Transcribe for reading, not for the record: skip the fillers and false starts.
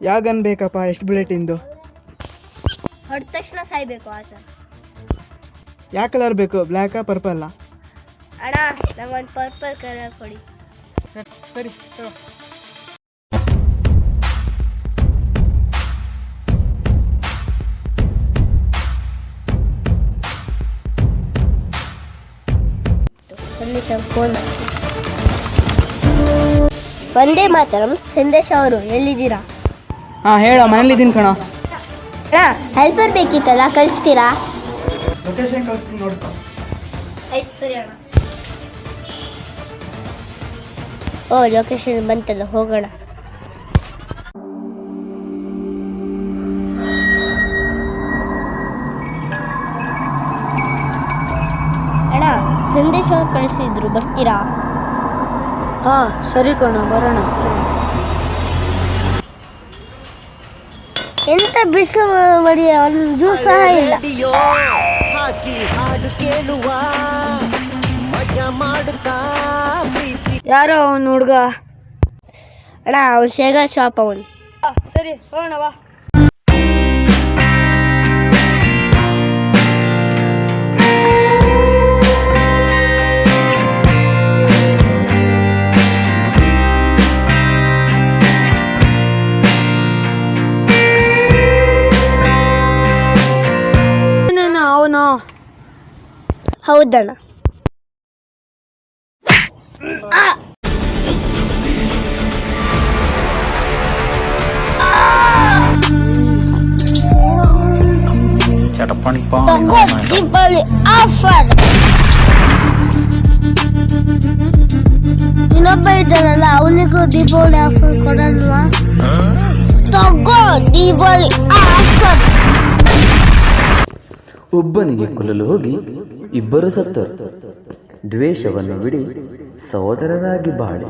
ಯಾವ ಗನ್ ಬೇಕಪ್ಪ? ಎಷ್ಟು ಬುಲೆಟ್ ಇಂದು? ಹೊಡೆದ ತಕ್ಷಣ ಸಾಯ್ಬೇಕು ಆ ಥರ. ಯಾವ ಕಲರ್ ಬೇಕು? ಬ್ಲ್ಯಾಕಾ ಪರ್ಪಲ್ಲ? ಅಣ್ಣ ನಂಗೊಂದು ಪರ್ಪಲ್ ಕಲರ್ ಕೊಡಿ. ಸರಿ ತಗೋ. ಫೋನ್ ವಂದೇ ಮಾತರಂ. ಸಂದೇಶ್ ಅವರು ಎಲ್ಲಿದ್ದೀರಾ? ಹಾಂ ಹೇಳ, ಮನೇಲಿದ್ದೀನಿ ಕಣ. ಅಣ್ಣ ಹೆಲ್ಪರ್ ಬೇಕಿತ್ತಲ್ಲ, ಕಳಿಸ್ತೀರಾ? ಲೊಕೇಶನ್ ಕಳಿಸ್ತೀನಿ ನೋಡ್ಕೊ. ಆಯ್ತು ಸರಿ ಅಣ್ಣ. ಓ ಲೊಕೇಶನ್ ಬಂತಲ್ಲ, ಹೋಗೋಣ. ಅಣ್ಣ ಸಂದೇಶ್ ಅವ್ರು ಕಳಿಸಿದ್ರು, ಬರ್ತೀರಾ? ಹಾಂ ಸರಿ ಕಣ, ಬರೋಣ. ಎಂತ ಬಿಸಿಲು ಮಡಿ, ಒಂದು ಜ್ಯೂಸ್ ಸಹ ಇಲ್ಲ. ಯಾರೋ ಅವನು ಹುಡುಗ? ಅಣ್ಣ ಅವ್ನು ಶೇಗರ್ ಶಾಪ್ ಅವನು. ಸರಿ ಹೋಗೋಣ ಬಾ. ಅವನು? ಹೌದಣ್ಣ. ದೀಪಾವಳಿ ಆಫರ್. ಇನ್ನೊಬ್ಬ ಇದ್ದಾನಲ್ಲ, ಅವನಿಗೂ ದೀಪಾವಳಿ ಆಫರ್ ಕೊಡಲ್ವಾ? ತಗೋ ದೀಪಾವಳಿ ಆಫರ್. ಒಬ್ಬನಿಗೆ ಕೊಲ್ಲಲು ಹೋಗಿ ಇಬ್ಬರು ಸತ್ತರು. ದ್ವೇಷವನ್ನು ಬಿಡಿ, ಸಹೋದರರಾಗಿ ಬಾಳಿ.